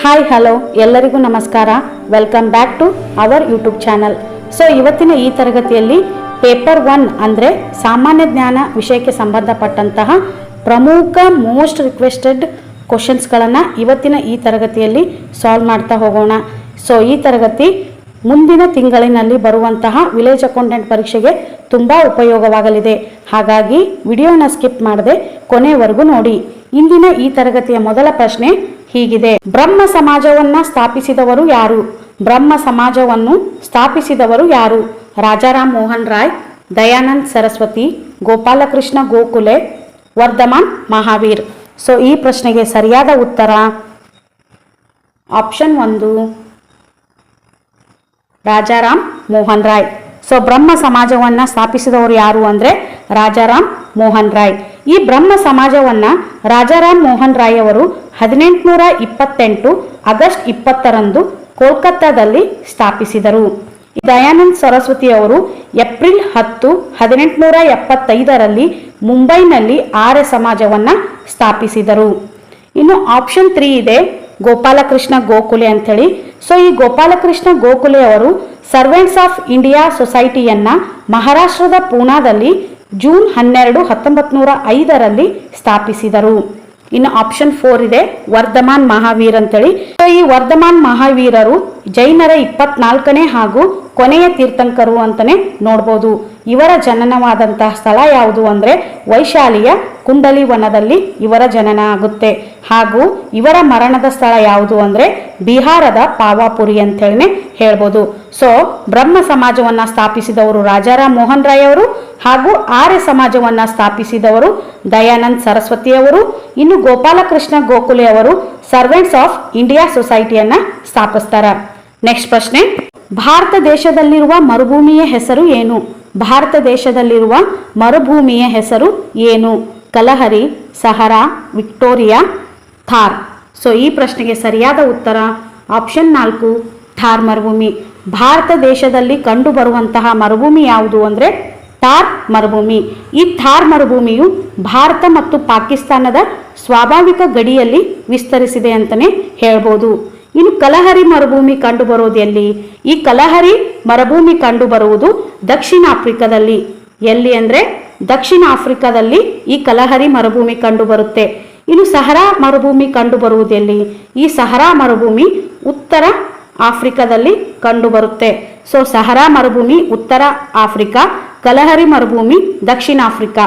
Hi hello ಎಲ್ಲರಿಗೂ ನಮಸ್ಕಾರ. Welcome back to our YouTube channel. So ಇವತ್ತಿನ ಈ ತರಗತಿಯಲ್ಲಿ ಪೇಪರ್ 1 ಅಂದರೆ ಸಾಮಾನ್ಯ ಜ್ಞಾನ ವಿಷಯಕ್ಕೆ ಸಂಬಂಧಪಟ್ಟಂತಹ ಪ್ರಮುಖ ಮೋಸ್ಟ್ ರಿಕ್ವೆಸ್ಟೆಡ್ ಕ್ವಶನ್ಸ್ಗಳನ್ನು ಇವತ್ತಿನ ಈ ತರಗತಿಯಲ್ಲಿ ಸಾಲ್ವ್ ಮಾಡ್ತಾ ಹೋಗೋಣ. ಸೊ ಈ ತರಗತಿ ಮುಂದಿನ ತಿಂಗಳಿನಲ್ಲಿ ಬರುವಂತಹ ವಿಲೇಜ್ ಅಕೌಂಟೆಂಟ್ ಪರೀಕ್ಷೆಗೆ ತುಂಬ ಉಪಯೋಗವಾಗಲಿದೆ. ಹಾಗಾಗಿ ವಿಡಿಯೋನ ಸ್ಕಿಪ್ ಮಾಡದೆ ಕೊನೆವರೆಗೂ ನೋಡಿ. ಇಂದಿನ ಈ ತರಗತಿಯ ಮೊದಲ ಪ್ರಶ್ನೆ ಹೀಗಿದೆ: ಬ್ರಹ್ಮ ಸಮಾಜವನ್ನ ಸ್ಥಾಪಿಸಿದವರು ಯಾರು? ಬ್ರಹ್ಮ ಸಮಾಜವನ್ನು ಸ್ಥಾಪಿಸಿದವರು ಯಾರು? ರಾಜಾರಾಮ್ ಮೋಹನ್ ರಾಯ್, ದಯಾನಂದ್ ಸರಸ್ವತಿ, ಗೋಪಾಲಕೃಷ್ಣ ಗೋಖಲೆ, ವರ್ಧಮಾನ್ ಮಹಾವೀರ್. ಸೊ ಈ ಪ್ರಶ್ನೆಗೆ ಸರಿಯಾದ ಉತ್ತರ ಆಪ್ಷನ್ 1, ರಾಜಾರಾಮ್ ಮೋಹನ್ ರಾಯ್. ಸೊ ಬ್ರಹ್ಮ ಸಮಾಜವನ್ನ ಸ್ಥಾಪಿಸಿದವರು ಯಾರು ಅಂದ್ರೆ ರಾಜಾರಾಮ್ ಮೋಹನ್ ರಾಯ್. ಈ ಬ್ರಹ್ಮ ಸಮಾಜವನ್ನ ರಾಜಾರಾಮ್ ಮೋಹನ್ ರಾಯ್ ಅವರು 1828 ಆಗಸ್ಟ್ 20ರಂದು ಕೋಲ್ಕತ್ತಾದಲ್ಲಿ ಸ್ಥಾಪಿಸಿದರು. ದಯಾನಂದ್ ಸರಸ್ವತಿ ಅವರು ಏಪ್ರಿಲ್ 10, 1875ರಲ್ಲಿ ಮುಂಬೈನಲ್ಲಿ ಆರ್ಯ ಸಮಾಜವನ್ನ ಸ್ಥಾಪಿಸಿದರು. ಇನ್ನು ಆಪ್ಷನ್ 3 ಇದೆ, ಗೋಪಾಲಕೃಷ್ಣ ಗೋಖಲೆ ಅಂಥೇಳಿ. ಸೊ ಈ ಗೋಪಾಲಕೃಷ್ಣ ಗೋಖಲೆ ಅವರು ಸರ್ವೆಂಟ್ಸ್ ಆಫ್ ಇಂಡಿಯಾ ಸೊಸೈಟಿಯನ್ನ ಮಹಾರಾಷ್ಟ್ರದ ಪೂನಾದಲ್ಲಿ ಜೂನ್ 12, 1905ರಲ್ಲಿ ಸ್ಥಾಪಿಸಿದರು. ಇನ್ನು ಆಪ್ಷನ್ 4 ಇದೆ, ವರ್ಧಮಾನ್ ಮಹಾವೀರ್ ಅಂತೇಳಿ. ಸೊ ಈ ವರ್ಧಮಾನ್ ಮಹಾವೀರರು ಜೈನರ 24ನೇ ಹಾಗೂ ಕೊನೆಯ ತೀರ್ಥಂಕರು ಅಂತಾನೆ ನೋಡ್ಬೋದು. ಇವರ ಜನನವಾದಂತಹ ಸ್ಥಳ ಯಾವುದು ಅಂದ್ರೆ ವೈಶಾಲಿಯ ಕುಂಡಲಿ ವನದಲ್ಲಿ ಇವರ ಜನನ ಆಗುತ್ತೆ. ಹಾಗೂ ಇವರ ಮರಣದ ಸ್ಥಳ ಯಾವುದು ಅಂದ್ರೆ ಬಿಹಾರದ ಪಾವಾಪುರಿ ಅಂತ ಹೇಳಿ ಹೇಳ್ಬೋದು. ಸೊ ಬ್ರಹ್ಮ ಸಮಾಜವನ್ನ ಸ್ಥಾಪಿಸಿದವರು ರಾಜಾರಾಮ್ ಮೋಹನ್ ರಾಯ್ ಅವರು, ಹಾಗೂ ಆರ್ಯ ಸಮಾಜವನ್ನ ಸ್ಥಾಪಿಸಿದವರು ದಯಾನಂದ್ ಸರಸ್ವತಿ ಅವರು. ಇನ್ನು ಗೋಪಾಲಕೃಷ್ಣ ಗೋಖಲೆ ಅವರು ಸರ್ವೆಂಟ್ಸ್ ಆಫ್ ಇಂಡಿಯಾ ಸೊಸೈಟಿಯನ್ನ ಸ್ಥಾಪಿಸ್ತಾರೆ. ನೆಕ್ಸ್ಟ್ ಪ್ರಶ್ನೆ: ಭಾರತ ದೇಶದಲ್ಲಿರುವ ಮರುಭೂಮಿಯ ಹೆಸರು ಏನು? ಭಾರತ ದೇಶದಲ್ಲಿರುವ ಮರುಭೂಮಿಯ ಹೆಸರು ಏನು? Kalahari, Sahara, Victoria, Thar. So ಈ ಪ್ರಶ್ನೆಗೆ ಸರಿಯಾದ ಉತ್ತರ ಆಪ್ಷನ್ 4, ಥಾರ್ ಮರುಭೂಮಿ. ಭಾರತ ದೇಶದಲ್ಲಿ ಕಂಡು ಬರುವಂತಹ ಮರುಭೂಮಿ ಯಾವುದು ಅಂದ್ರೆ ಥಾರ್ ಮರುಭೂಮಿ. ಈ ಥಾರ್ ಮರುಭೂಮಿಯು ಭಾರತ ಮತ್ತು ಪಾಕಿಸ್ತಾನದ ಸ್ವಾಭಾವಿಕ ಗಡಿಯಲ್ಲಿ ವಿಸ್ತರಿಸಿದೆ ಅಂತಾನೆ ಹೇಳ್ಬೋದು. ಇನ್ನು ಕಲಹರಿ ಮರುಭೂಮಿ ಕಂಡು ಬರುವುದು ಎಲ್ಲಿ? ಈ ಕಲಹರಿ ಮರುಭೂಮಿ ಕಂಡು ಬರುವುದು ದಕ್ಷಿಣ ಆಫ್ರಿಕಾದಲ್ಲಿ. ಎಲ್ಲಿ ಅಂದ್ರೆ ದಕ್ಷಿಣ ಆಫ್ರಿಕಾದಲ್ಲಿ ಈ ಕಲಹರಿ ಮರುಭೂಮಿ ಕಂಡು ಬರುತ್ತೆ. ಇನ್ನು ಸಹರಾ ಮರುಭೂಮಿ ಕಂಡು ಬರುವುದು ಎಲ್ಲಿ? ಈ ಸಹರಾ ಮರುಭೂಮಿ ಉತ್ತರ ಆಫ್ರಿಕಾದಲ್ಲಿ ಕಂಡು ಬರುತ್ತೆ. ಸೊ ಸಹರಾ ಮರುಭೂಮಿ ಉತ್ತರ ಆಫ್ರಿಕಾ, ಕಲಹರಿ ಮರುಭೂಮಿ ದಕ್ಷಿಣ ಆಫ್ರಿಕಾ.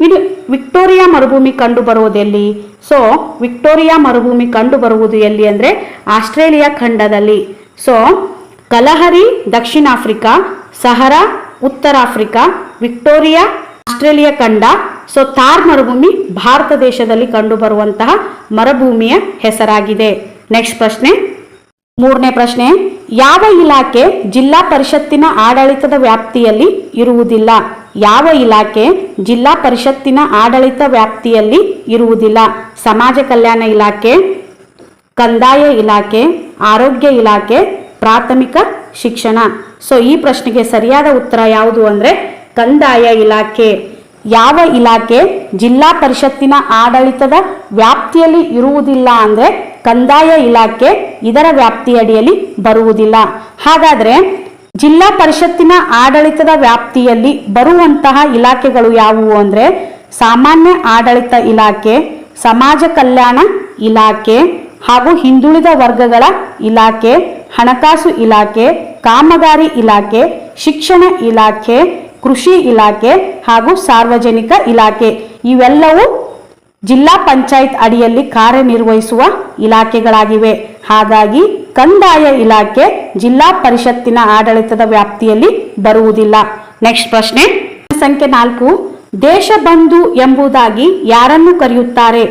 ಇದು ವಿಕ್ಟೋರಿಯಾ ಮರುಭೂಮಿ ಕಂಡು ಬರುವುದೆಲ್ಲಿ? ಸೊ ವಿಕ್ಟೋರಿಯಾ ಮರುಭೂಮಿ ಕಂಡು ಬರುವುದು ಎಲ್ಲಿ ಅಂದ್ರೆ ಆಸ್ಟ್ರೇಲಿಯಾ ಖಂಡದಲ್ಲಿ. ಸೊ ಕಲಹರಿ ದಕ್ಷಿಣ ಆಫ್ರಿಕಾ, ಸಹರಾ ಉತ್ತರ ಆಫ್ರಿಕಾ, ವಿಕ್ಟೋರಿಯಾ ಆಸ್ಟ್ರೇಲಿಯಾ ಖಂಡ. ಸೊ ಥಾರ್ ಮರುಭೂಮಿ ಭಾರತ ದೇಶದಲ್ಲಿ ಕಂಡು ಬರುವಂತಹ ಮರುಭೂಮಿಯ ಹೆಸರಾಗಿದೆ. ನೆಕ್ಸ್ಟ್ ಪ್ರಶ್ನೆ, 3ನೇ ಪ್ರಶ್ನೆ: ಯಾವ ಇಲಾಖೆ ಜಿಲ್ಲಾ ಪರಿಷತ್ತಿನ ಆಡಳಿತದ ವ್ಯಾಪ್ತಿಯಲ್ಲಿ ಇರುವುದಿಲ್ಲ? ಯಾವ ಇಲಾಖೆ ಜಿಲ್ಲಾ ಪರಿಷತ್ತಿನ ಆಡಳಿತ ವ್ಯಾಪ್ತಿಯಲ್ಲಿ ಇರುವುದಿಲ್ಲ? ಸಮಾಜ ಕಲ್ಯಾಣ ಇಲಾಖೆ, ಕಂದಾಯ ಇಲಾಖೆ, ಆರೋಗ್ಯ ಇಲಾಖೆ, ಪ್ರಾಥಮಿಕ ಶಿಕ್ಷಣ. ಸೊ ಈ ಪ್ರಶ್ನೆಗೆ ಸರಿಯಾದ ಉತ್ತರ ಯಾವುದು ಅಂದ್ರೆ ಕಂದಾಯ ಇಲಾಖೆ. ಯಾವ ಇಲಾಖೆ ಜಿಲ್ಲಾ ಪರಿಷತ್ತಿನ ಆಡಳಿತದ ವ್ಯಾಪ್ತಿಯಲ್ಲಿ ಇರುವುದಿಲ್ಲ ಅಂದ್ರೆ ಕಂದಾಯ ಇಲಾಖೆ ಇದರ ವ್ಯಾಪ್ತಿಯಡಿಯಲ್ಲಿ ಬರುವುದಿಲ್ಲ. ಹಾಗಾದ್ರೆ ಜಿಲ್ಲಾ ಪರಿಷತ್ತಿನ ಆಡಳಿತದ ವ್ಯಾಪ್ತಿಯಲ್ಲಿ ಬರುವಂತಹ ಇಲಾಖೆಗಳು ಯಾವುವು ಅಂದ್ರೆ ಸಾಮಾನ್ಯ ಆಡಳಿತ ಇಲಾಖೆ, ಸಮಾಜ ಕಲ್ಯಾಣ ಇಲಾಖೆ, ಹಾಗೂ ಹಿಂದುಳಿದ ವರ್ಗಗಳ ಇಲಾಖೆ, ಹಣಕಾಸು ಇಲಾಖೆ, ಕಾಮಗಾರಿ ಇಲಾಖೆ, ಶಿಕ್ಷಣ ಇಲಾಖೆ, ಕೃಷಿ ಇಲಾಖೆ ಹಾಗೂ ಸಾರ್ವಜನಿಕ ಇಲಾಖೆ. ಇವೆಲ್ಲವೂ ಜಿಲ್ಲಾ ಪಂಚಾಯತ್ ಅಡಿಯಲ್ಲಿ ಕಾರ್ಯನಿರ್ವಹಿಸುವ ಇಲಾಖೆಗಳಾಗಿವೆ. ಹಾಗಾಗಿ ಕಂದಾಯ ಇಲಾಖೆ ಜಿಲ್ಲಾ ಪರಿಷತ್ತಿನ ಆಡಳಿತದ ವ್ಯಾಪ್ತಿಯಲ್ಲಿ ಬರುವುದಿಲ್ಲ. ನೆಕ್ಸ್ಟ್ ಪ್ರಶ್ನೆ ಸಂಖ್ಯೆ 4: ದೇಶಬಂಧು ಎಂಬುದಾಗಿ ಯಾರನ್ನು ಕರೆಯುತ್ತಾರೆ?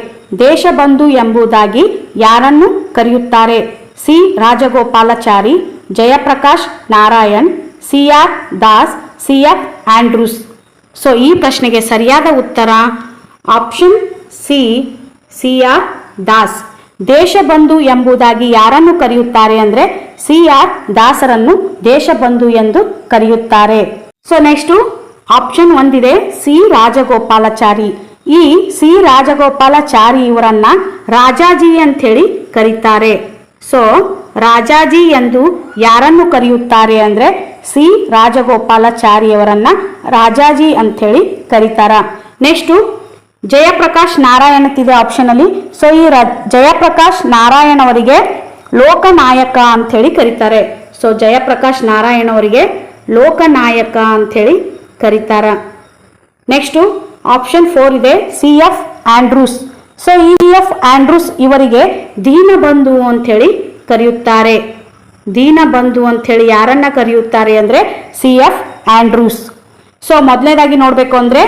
ದೇಶಬಂಧು ಎಂಬುದಾಗಿ ಯಾರನ್ನು ಕರೆಯುತ್ತಾರೆ? C Rajagopalachari, Jayaprakash Narayan, CR Das, CF Andrews. So ಈ ಪ್ರಶ್ನೆಗೆ ಸರಿಯಾದ ಉತ್ತರ option C, CR Das. Deshbandhu ಎಂಬುದಾಗಿ ಯಾರನ್ನು ಕರೆಯುತ್ತಾರೆ ಅಂದ್ರೆ CR ದಾಸರನ್ನು ದೇಶಬಂಧು ಎಂದು ಕರೆಯುತ್ತಾರೆ. ಸೊ ನೆಕ್ಸ್ಟ್ ಆಪ್ಷನ್ 1 ಇದೆ, ಸಿ ರಾಜಗೋಪಾಲಾಚಾರಿ. ಈ ಸಿ ರಾಜಗೋಪಾಲಾಚಾರಿ ಇವರನ್ನ ರಾಜಾಜಿ ಅಂತ ಹೇಳಿ ಕರೀತಾರೆ. ಸೊ ರಾಜಾಜಿ ಎಂದು ಯಾರನ್ನು ಕರೆಯುತ್ತಾರೆ ಅಂದರೆ ಸಿ ರಾಜಗೋಪಾಲಾಚಾರಿಯವರನ್ನ ರಾಜಾಜಿ ಅಂಥೇಳಿ ಕರೀತಾರ. ನೆಕ್ಸ್ಟು ಜಯಪ್ರಕಾಶ್ ನಾರಾಯಣ್ ಅಂತಿದೆ ಆಪ್ಷನಲ್ಲಿ. ಸೊ ಈ ಜಯಪ್ರಕಾಶ್ ನಾರಾಯಣ್ ಅವರಿಗೆ ಲೋಕನಾಯಕ ಅಂಥೇಳಿ ಕರೀತಾರೆ. ಸೊ ಜಯಪ್ರಕಾಶ್ ನಾರಾಯಣ್ ಅವರಿಗೆ ಲೋಕನಾಯಕ ಅಂಥೇಳಿ ಕರೀತಾರ. ನೆಕ್ಸ್ಟು ಆಪ್ಷನ್ 4 ಇದೆ CF Andrews. So CF Andrews ಇವರಿಗೆ ದೀನಬಂಧು ಅಂಥೇಳಿ ಕರೆಯುತ್ತಾರೆ. ದೀನಬಂಧು ಅಂಥೇಳಿ ಯಾರನ್ನ ಕರೆಯುತ್ತಾರೆ ಅಂದರೆ CF ಆಂಡ್ರೂಸ್. ಸೊ ಮೊದಲನೇದಾಗಿ ನೋಡಬೇಕು ಅಂದರೆ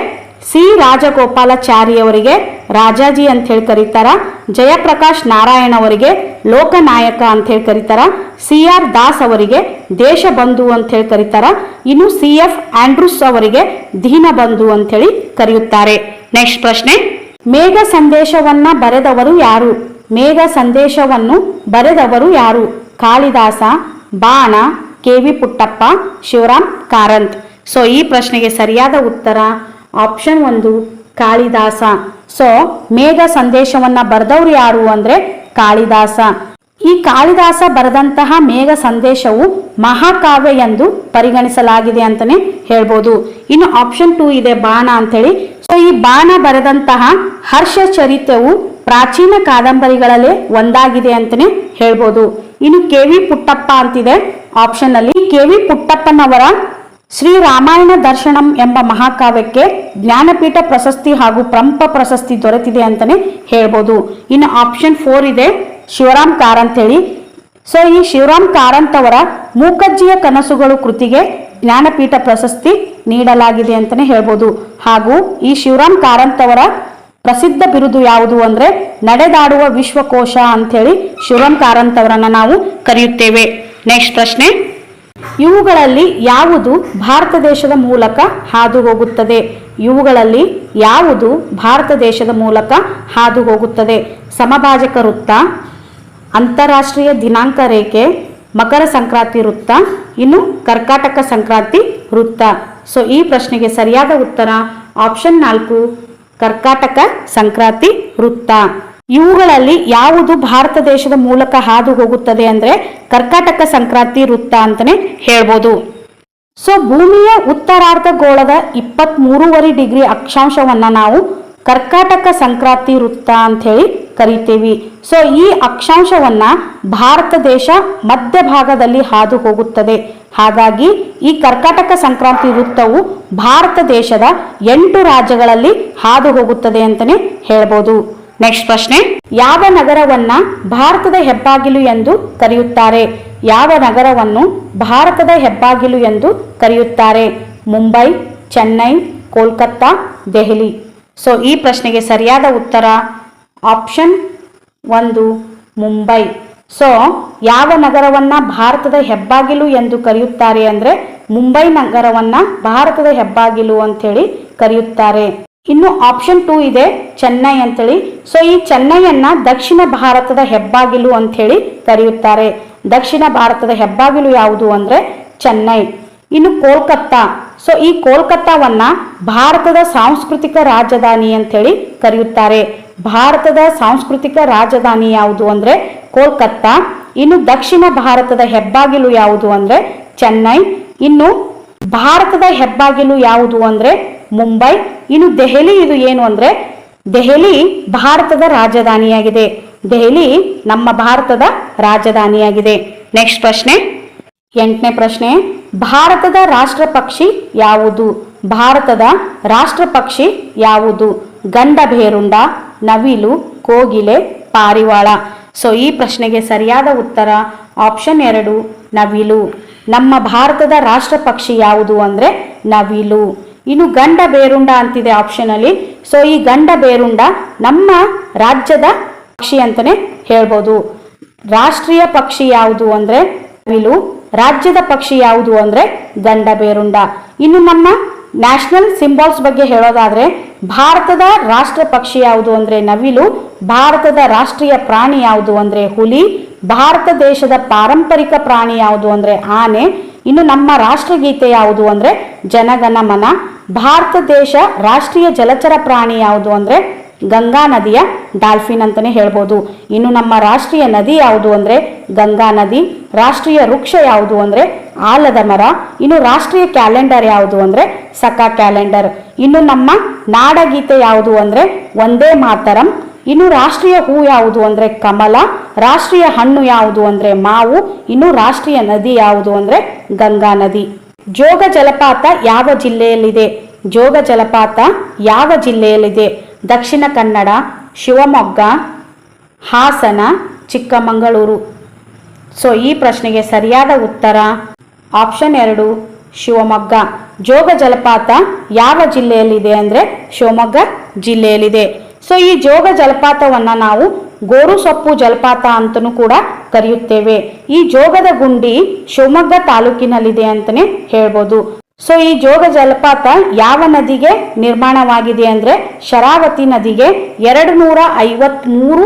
ಸಿ ರಾಜಗೋಪಾಲಾಚಾರಿ ಅವರಿಗೆ ರಾಜಾಜಿ ಅಂಥೇಳಿ ಕರೀತಾರ. ಜಯಪ್ರಕಾಶ್ ನಾರಾಯಣ್ ಅವರಿಗೆ ಲೋಕನಾಯಕ ಅಂಥೇಳಿ ಕರೀತಾರ. CR ದಾಸ್ ಅವರಿಗೆ ದೇಶಬಂಧು ಅಂಥೇಳಿ ಕರೀತಾರ. ಇನ್ನು CF ಆಂಡ್ರೂಸ್ ಅವರಿಗೆ ದೀನಬಂಧು ಅಂಥೇಳಿ ಕರೆಯುತ್ತಾರೆ. ನೆಕ್ಸ್ಟ್ ಪ್ರಶ್ನೆ, ಮೇಘ ಸಂದೇಶವನ್ನ ಬರೆದವರು ಯಾರು? ಮೇಘ ಸಂದೇಶವನ್ನು ಬರೆದವರು ಯಾರು? ಕಾಳಿದಾಸ, ಬಾಣ, KV ಪುಟ್ಟಪ್ಪ, ಶಿವರಾಮ್ ಕಾರಂತ್. ಸೊ ಈ ಪ್ರಶ್ನೆಗೆ ಸರಿಯಾದ ಉತ್ತರ ಆಪ್ಷನ್ 1 ಕಾಳಿದಾಸ. ಸೊ ಮೇಘ ಸಂದೇಶವನ್ನ ಬರೆದವರು ಯಾರು ಅಂದ್ರೆ ಕಾಳಿದಾಸ. ಈ ಕಾಳಿದಾಸ ಬರೆದಂತಹ ಮೇಘ ಸಂದೇಶವು ಮಹಾಕಾವ್ಯ ಎಂದು ಪರಿಗಣಿಸಲಾಗಿದೆ ಅಂತಾನೆ ಹೇಳ್ಬೋದು. ಇನ್ನು ಆಪ್ಷನ್ 2 ಇದೆ ಬಾಣ ಅಂತೇಳಿ. ಸೊ ಈ ಬಾಣ ಬರೆದಂತಹ ಹರ್ಷ ಚರಿತ್ರೆಯು ಪ್ರಾಚೀನ ಕಾದಂಬರಿಗಳಲ್ಲೇ ಒಂದಾಗಿದೆ ಅಂತಾನೆ ಹೇಳ್ಬೋದು. ಇನ್ನು KV ಪುಟ್ಟಪ್ಪ ಅಂತಿದೆ ಆಪ್ಷನ್ ಅಲ್ಲಿ. KV ಪುಟ್ಟಪ್ಪನವರ ಶ್ರೀ ರಾಮಾಯಣ ದರ್ಶನಂ ಎಂಬ ಮಹಾಕಾವ್ಯಕ್ಕೆ ಜ್ಞಾನಪೀಠ ಪ್ರಶಸ್ತಿ ಹಾಗೂ ಪ್ರಮುಖ ಪ್ರಶಸ್ತಿ ದೊರೆತಿದೆ ಅಂತಾನೆ ಹೇಳ್ಬೋದು. ಇನ್ನು ಆಪ್ಷನ್ 4 ಇದೆ ಶಿವರಾಮ್ ಕಾರಂತ್ ಹೇಳಿ. ಸೊ ಈ ಶಿವರಾಮ್ ಕಾರಂತ್ ಅವರ ಮೂಕಜ್ಜಿಯ ಕನಸುಗಳು ಕೃತಿಗೆ ಜ್ಞಾನಪೀಠ ಪ್ರಶಸ್ತಿ ನೀಡಲಾಗಿದೆ ಅಂತಾನೆ ಹೇಳ್ಬೋದು. ಹಾಗೂ ಈ ಶಿವರಾಮ್ ಕಾರಂತ್ ಅವರ ಪ್ರಸಿದ್ಧ ಬಿರುದು ಯಾವುದು ಅಂದ್ರೆ ನಡೆದಾಡುವ ವಿಶ್ವಕೋಶ ಅಂಥೇಳಿ ಶಿವರಾಮ್ ಕಾರಂತ್ ಅವರನ್ನ ನಾವು ಕರೆಯುತ್ತೇವೆ. ನೆಕ್ಸ್ಟ್ ಪ್ರಶ್ನೆ, ಇವುಗಳಲ್ಲಿ ಯಾವುದು ಭಾರತ ದೇಶದ ಮೂಲಕ ಹಾದು ಹೋಗುತ್ತದೆ? ಇವುಗಳಲ್ಲಿ ಯಾವುದು ಭಾರತ ದೇಶದ ಮೂಲಕ ಹಾದು ಹೋಗುತ್ತದೆ? ಸಮಭಾಜಕ ವೃತ್ತ, ಅಂತಾರಾಷ್ಟ್ರೀಯ ದಿನಾಂಕ ರೇಖೆ, ಮಕರ ಸಂಕ್ರಾಂತಿ ವೃತ್ತ, ಇನ್ನು ಕರ್ಕಾಟಕ ಸಂಕ್ರಾಂತಿ ವೃತ್ತ. ಸೊ ಈ ಪ್ರಶ್ನೆಗೆ ಸರಿಯಾದ ಉತ್ತರ ಆಪ್ಷನ್ 4 ಕರ್ಕಾಟಕ ಸಂಕ್ರಾಂತಿ ವೃತ್ತ. ಇವುಗಳಲ್ಲಿ ಯಾವುದು ಭಾರತ ದೇಶದ ಮೂಲಕ ಹಾದು ಹೋಗುತ್ತದೆ ಅಂದ್ರೆ ಕರ್ಕಾಟಕ ಸಂಕ್ರಾಂತಿ ವೃತ್ತ ಅಂತಾನೆ ಹೇಳ್ಬೋದು. ಸೊ ಭೂಮಿಯ ಉತ್ತರಾರ್ಧಗೋಳದ 23.5 ಡಿಗ್ರಿ ಅಕ್ಷಾಂಶವನ್ನ ನಾವು ಕರ್ಕಾಟಕ ಸಂಕ್ರಾಂತಿ ವೃತ್ತ ಅಂತ ಹೇಳಿ ಕರಿತೀವಿ. ಸೊ ಈ ಅಕ್ಷಾಂಶವನ್ನ ಭಾರತ ದೇಶ ಮಧ್ಯಭಾಗದಲ್ಲಿ ಹಾದು ಹೋಗುತ್ತದೆ. ಹಾಗಾಗಿ ಈ ಕರ್ಕಾಟಕ ಸಂಕ್ರಾಂತಿ ವೃತ್ತವು ಭಾರತ ದೇಶದ 8 ರಾಜ್ಯಗಳಲ್ಲಿ ಹಾದು ಹೋಗುತ್ತದೆ ಅಂತಾನೆ ಹೇಳ್ಬೋದು. ನೆಕ್ಸ್ಟ್ ಪ್ರಶ್ನೆ, ಯಾವ ನಗರವನ್ನ ಭಾರತದ ಹೆಬ್ಬಾಗಿಲು ಎಂದು ಕರೆಯುತ್ತಾರೆ? ಯಾವ ನಗರವನ್ನು ಭಾರತದ ಹೆಬ್ಬಾಗಿಲು ಎಂದು ಕರೆಯುತ್ತಾರೆ? ಮುಂಬೈ, ಚೆನ್ನೈ, ಕೋಲ್ಕತ್ತಾ, ದೆಹಲಿ. ಸೊ ಈ ಪ್ರಶ್ನೆಗೆ ಸರಿಯಾದ ಉತ್ತರ ಆಪ್ಷನ್ 1 ಮುಂಬೈ. ಸೊ ಯಾವ ನಗರವನ್ನ ಭಾರತದ ಹೆಬ್ಬಾಗಿಲು ಎಂದು ಕರೆಯುತ್ತಾರೆ ಅಂದ್ರೆ ಮುಂಬೈ ನಗರವನ್ನ ಭಾರತದ ಹೆಬ್ಬಾಗಿಲು ಅಂತೇಳಿ ಕರೆಯುತ್ತಾರೆ. ಇನ್ನು ಆಪ್ಷನ್ 2 ಇದೆ ಚೆನ್ನೈ ಅಂತೇಳಿ. ಸೊ ಈ ಚೆನ್ನೈಯನ್ನ ದಕ್ಷಿಣ ಭಾರತದ ಹೆಬ್ಬಾಗಿಲು ಅಂಥೇಳಿ ಕರೆಯುತ್ತಾರೆ. ದಕ್ಷಿಣ ಭಾರತದ ಹೆಬ್ಬಾಗಿಲು ಯಾವುದು ಅಂದ್ರೆ ಚೆನ್ನೈ. ಇನ್ನು ಕೋಲ್ಕತ್ತಾ, ಸೊ ಈ ಕೋಲ್ಕತ್ತಾವನ್ನ ಭಾರತದ ಸಾಂಸ್ಕೃತಿಕ ರಾಜಧಾನಿ ಅಂಥೇಳಿ ಕರೆಯುತ್ತಾರೆ. ಭಾರತದ ಸಾಂಸ್ಕೃತಿಕ ರಾಜಧಾನಿ ಯಾವುದು ಅಂದ್ರೆ ಕೋಲ್ಕತ್ತಾ. ಇನ್ನು ದಕ್ಷಿಣ ಭಾರತದ ಹೆಬ್ಬಾಗಿಲು ಯಾವುದು ಅಂದ್ರೆ ಚೆನ್ನೈ. ಇನ್ನು ಭಾರತದ ಹೆಬ್ಬಾಗಿಲು ಯಾವುದು ಅಂದ್ರೆ ಮುಂಬೈ. ಇನ್ನು ದೆಹಲಿ, ಇದು ಏನು ಅಂದ್ರೆ ದೆಹಲಿ ಭಾರತದ ರಾಜಧಾನಿಯಾಗಿದೆ. ದೆಹಲಿ ನಮ್ಮ ಭಾರತದ ರಾಜಧಾನಿಯಾಗಿದೆ. ನೆಕ್ಸ್ಟ್ ಪ್ರಶ್ನೆ, 8ನೇ ಪ್ರಶ್ನೆ, ಭಾರತದ ರಾಷ್ಟ್ರ ಪಕ್ಷಿ ಯಾವುದು? ಭಾರತದ ರಾಷ್ಟ್ರ ಪಕ್ಷಿ ಯಾವುದು? ಗಂಡಭೇರುಂಡ, ನವಿಲು, ಕೋಗಿಲೆ, ಪಾರಿವಾಳ. ಸೊ ಈ ಪ್ರಶ್ನೆಗೆ ಸರಿಯಾದ ಉತ್ತರ ಆಪ್ಷನ್ 2 ನವಿಲು. ನಮ್ಮ ಭಾರತದ ರಾಷ್ಟ್ರ ಪಕ್ಷಿ ಯಾವುದು ಅಂದ್ರೆ ನವಿಲು. ಇನ್ನು ಗಂಡ ಬೇರುಂಡ ಅಂತಿದೆ ಆಪ್ಷನ್ ಅಲ್ಲಿ. ಸೊ ಈ ಗಂಡ ಬೇರುಂಡ ನಮ್ಮ ರಾಜ್ಯದ ಪಕ್ಷಿ ಅಂತಾನೆ ಹೇಳ್ಬೋದು. ರಾಷ್ಟ್ರೀಯ ಪಕ್ಷಿ ಯಾವುದು ಅಂದ್ರೆ ನವಿಲು, ರಾಜ್ಯದ ಪಕ್ಷಿ ಯಾವುದು ಅಂದ್ರೆ ಗಂಡ ಬೇರುಂಡ. ಇನ್ನು ನಮ್ಮ ನ್ಯಾಷನಲ್ ಸಿಂಬಾಲ್ಸ್ ಬಗ್ಗೆ ಹೇಳೋದಾದ್ರೆ ಭಾರತದ ರಾಷ್ಟ್ರ ಪಕ್ಷಿ ಯಾವುದು ಅಂದ್ರೆ ನವಿಲು, ಭಾರತದ ರಾಷ್ಟ್ರೀಯ ಪ್ರಾಣಿ ಯಾವುದು ಅಂದ್ರೆ ಹುಲಿ, ಭಾರತ ದೇಶದ ಪಾರಂಪರಿಕ ಪ್ರಾಣಿ ಯಾವುದು ಅಂದ್ರೆ ಆನೆ. ಇನ್ನು ನಮ್ಮ ರಾಷ್ಟ್ರಗೀತೆ ಯಾವುದು ಅಂದ್ರೆ ಜನಗಣ ಮನ. ಭಾರತ ದೇಶ ರಾಷ್ಟ್ರೀಯ ಜಲಚರ ಪ್ರಾಣಿ ಯಾವುದು ಅಂದ್ರೆ ಗಂಗಾ ನದಿಯ ಡಾಲ್ಫಿನ್ ಅಂತಲೇ ಹೇಳ್ಬೋದು. ಇನ್ನು ನಮ್ಮ ರಾಷ್ಟ್ರೀಯ ನದಿ ಯಾವುದು ಅಂದರೆ ಗಂಗಾ ನದಿ. ರಾಷ್ಟ್ರೀಯ ವೃಕ್ಷ ಯಾವುದು ಅಂದರೆ ಆಲದ ಮರ. ಇನ್ನು ರಾಷ್ಟ್ರೀಯ ಕ್ಯಾಲೆಂಡರ್ ಯಾವುದು ಅಂದರೆ ಸಖಾ ಕ್ಯಾಲೆಂಡರ್. ಇನ್ನು ನಮ್ಮ ನಾಡಗೀತೆ ಯಾವುದು ಅಂದರೆ ವಂದೇ ಮಾತರಂ. ಇನ್ನು ರಾಷ್ಟ್ರೀಯ ಹೂ ಯಾವುದು ಅಂದರೆ ಕಮಲ. ರಾಷ್ಟ್ರೀಯ ಹಣ್ಣು ಯಾವುದು ಅಂದರೆ ಮಾವು. ಇನ್ನು ರಾಷ್ಟ್ರೀಯ ನದಿ ಯಾವುದು ಅಂದರೆ ಗಂಗಾ ನದಿ. ಜೋಗ ಜಲಪಾತ ಯಾವ ಜಿಲ್ಲೆಯಲ್ಲಿದೆ? ಜೋಗ ಜಲಪಾತ ಯಾವ ಜಿಲ್ಲೆಯಲ್ಲಿದೆ? ದಕ್ಷಿಣ ಕನ್ನಡ, ಶಿವಮೊಗ್ಗ, ಹಾಸನ, ಚಿಕ್ಕಮಗಳೂರು. ಸೊ ಈ ಪ್ರಶ್ನೆಗೆ ಸರಿಯಾದ ಉತ್ತರ ಆಪ್ಷನ್ 2 ಶಿವಮೊಗ್ಗ. ಜೋಗ ಜಲಪಾತ ಯಾವ ಜಿಲ್ಲೆಯಲ್ಲಿದೆ ಅಂದರೆ ಶಿವಮೊಗ್ಗ ಜಿಲ್ಲೆಯಲ್ಲಿದೆ. ಸೊ ಈ ಜೋಗ ಜಲಪಾತವನ್ನು ನಾವು ಗೋರುಸೊಪ್ಪು ಜಲಪಾತ ಅಂತಲೂ ಕೂಡ ಕರೆಯುತ್ತೇವೆ. ಈ ಜೋಗದ ಗುಂಡಿ ಶಿವಮೊಗ್ಗ ತಾಲೂಕಿನಲ್ಲಿದೆ ಅಂತಲೇ ಹೇಳ್ಬೋದು. ಸೊ ಈ ಜೋಗ ಜಲಪಾತ ಯಾವ ನದಿಗೆ ನಿರ್ಮಾಣವಾಗಿದೆ ಅಂದರೆ ಶರಾವತಿ ನದಿಗೆ 253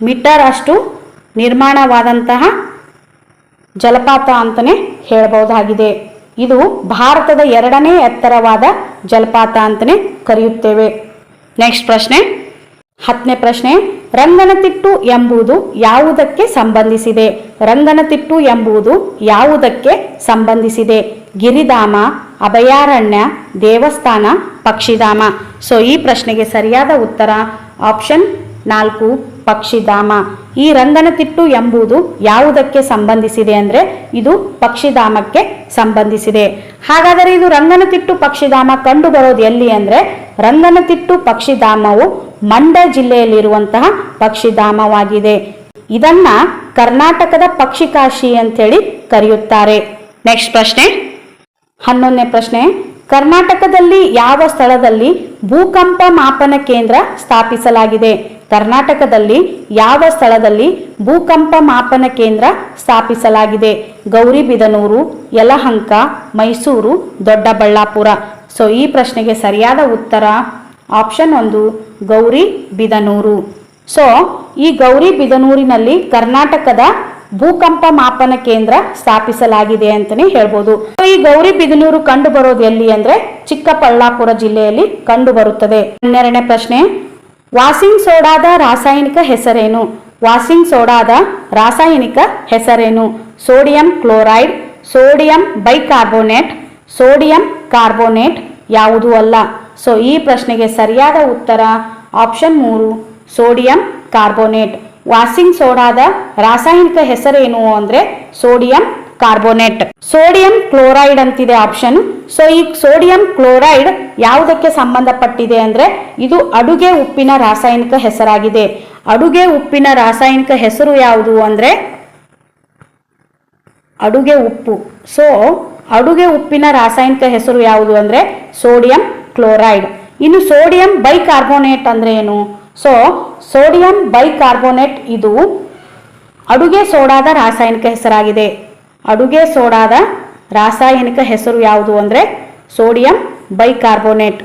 ಮೀಟರ್ ಅಷ್ಟು ನಿರ್ಮಾಣವಾದಂತಹ ಜಲಪಾತ ಅಂತಲೇ ಹೇಳಬಹುದಾಗಿದೆ. ಇದು ಭಾರತದ 2ನೇ ಎತ್ತರವಾದ ಜಲಪಾತ ಅಂತಲೇ ಕರೆಯುತ್ತೇವೆ. ನೆಕ್ಸ್ಟ್ ಪ್ರಶ್ನೆ 10ನೇ ಪ್ರಶ್ನೆ, ರಂಗನತಿಟ್ಟು ಎಂಬುದು ಯಾವುದಕ್ಕೆ ಸಂಬಂಧಿಸಿದೆ? ರಂಗನತಿಟ್ಟು ಎಂಬುದು ಯಾವುದಕ್ಕೆ ಸಂಬಂಧಿಸಿದೆ? ಗಿರಿಧಾಮ, ಅಭಯಾರಣ್ಯ, ದೇವಸ್ಥಾನ, ಪಕ್ಷಿಧಾಮ. ಸೊ ಈ ಪ್ರಶ್ನೆಗೆ ಸರಿಯಾದ ಉತ್ತರ ಆಪ್ಷನ್ 4 ಪಕ್ಷಿಧಾಮ. ಈ ರಂಗನತಿಟ್ಟು ಎಂಬುದು ಯಾವುದಕ್ಕೆ ಸಂಬಂಧಿಸಿದೆ ಅಂದರೆ ಇದು ಪಕ್ಷಿಧಾಮಕ್ಕೆ ಸಂಬಂಧಿಸಿದೆ. ಹಾಗಾದರೆ ಇದು ರಂಗನತಿಟ್ಟು ಪಕ್ಷಿಧಾಮ ಕಂಡು ಬರೋದು ಎಲ್ಲಿ ಅಂದರೆ ರಂಗನತಿಟ್ಟು ಪಕ್ಷಿಧಾಮವು ಮಂಡ್ಯ ಜಿಲ್ಲೆಯಲ್ಲಿರುವಂತಹ ಪಕ್ಷಿಧಾಮವಾಗಿದೆ. ಇದನ್ನ ಕರ್ನಾಟಕದ ಪಕ್ಷಿಕಾಶಿ ಅಂತೇಳಿ ಕರೆಯುತ್ತಾರೆ. ನೆಕ್ಸ್ಟ್ ಪ್ರಶ್ನೆ 11ನೇ ಪ್ರಶ್ನೆ, ಕರ್ನಾಟಕದಲ್ಲಿ ಯಾವ ಸ್ಥಳದಲ್ಲಿ ಭೂಕಂಪ ಮಾಪನ ಕೇಂದ್ರ ಸ್ಥಾಪಿಸಲಾಗಿದೆ? ಕರ್ನಾಟಕದಲ್ಲಿ ಯಾವ ಸ್ಥಳದಲ್ಲಿ ಭೂಕಂಪ ಮಾಪನ ಕೇಂದ್ರ ಸ್ಥಾಪಿಸಲಾಗಿದೆ? ಗೌರಿಬಿದನೂರು, ಯಲಹಂಕ, ಮೈಸೂರು, ದೊಡ್ಡಬಳ್ಳಾಪುರ. ಸೊ ಈ ಪ್ರಶ್ನೆಗೆ ಸರಿಯಾದ ಉತ್ತರ ಆಪ್ಷನ್ 1 ಗೌರಿಬಿದನೂರು. ಸೊ ಈ ಗೌರಿಬಿದನೂರಿನಲ್ಲಿ ಕರ್ನಾಟಕದ ಭೂಕಂಪ ಮಾಪನ ಕೇಂದ್ರ ಸ್ಥಾಪಿಸಲಾಗಿದೆ ಅಂತಲೇ ಹೇಳ್ಬೋದು. ಈ ಗೌರಿಬಿದನೂರು ಕಂಡು ಬರೋದು ಎಲ್ಲಿ ಅಂದರೆ ಚಿಕ್ಕಬಳ್ಳಾಪುರ ಜಿಲ್ಲೆಯಲ್ಲಿ ಕಂಡು ಬರುತ್ತದೆ. 12ನೇ ಪ್ರಶ್ನೆ, ವಾಷಿಂಗ್ ಸೋಡಾದ ರಾಸಾಯನಿಕ ಹೆಸರೇನು? ವಾಷಿಂಗ್ ಸೋಡಾದ ರಾಸಾಯನಿಕ ಹೆಸರೇನು? Sodium chloride, sodium bicarbonate, sodium carbonate, ಯಾವುದೂ ಅಲ್ಲ. ಸೊ ಈ ಪ್ರಶ್ನೆಗೆ ಸರಿಯಾದ ಉತ್ತರ ಆಪ್ಷನ್ 3 ಸೋಡಿಯಂ ಕಾರ್ಬೋನೇಟ್. ವಾಷಿಂಗ್ ಸೋಡಾದ ರಾಸಾಯನಿಕ ಹೆಸರೇನು ಅಂದರೆ ಸೋಡಿಯಂ ಕಾರ್ಬೋನೇಟ್. ಸೋಡಿಯಂ ಕ್ಲೋರೈಡ್ ಅಂತಿದೆ ಆಪ್ಷನ್. ಸೊ ಈ ಸೋಡಿಯಂ ಕ್ಲೋರೈಡ್ ಯಾವುದಕ್ಕೆ ಸಂಬಂಧಪಟ್ಟಿದೆ ಅಂದರೆ ಇದು ಅಡುಗೆ ಉಪ್ಪಿನ ರಾಸಾಯನಿಕ ಹೆಸರಾಗಿದೆ. ಅಡುಗೆ ಉಪ್ಪಿನ ರಾಸಾಯನಿಕ ಹೆಸರು ಯಾವುದು ಅಂದರೆ ಅಡುಗೆ ಉಪ್ಪು. ಸೊ ಅಡುಗೆ ಉಪ್ಪಿನ ರಾಸಾಯನಿಕ ಹೆಸರು ಯಾವುದು ಅಂದರೆ ಸೋಡಿಯಂ ಕ್ಲೋರೈಡ್. ಇನ್ನು ಸೋಡಿಯಂ ಬೈಕಾರ್ಬೋನೇಟ್ ಅಂದರೆ ಏನು? ಸೊ ಸೋಡಿಯಂ ಬೈಕಾರ್ಬೋನೇಟ್ ಇದು ಅಡುಗೆ ಸೋಡಾದ ರಾಸಾಯನಿಕ ಹೆಸರಾಗಿದೆ. ಅಡುಗೆ ಸೋಡಾದ ರಾಸಾಯನಿಕ ಹೆಸರು ಯಾವುದು ಅಂದರೆ sodium bicarbonate.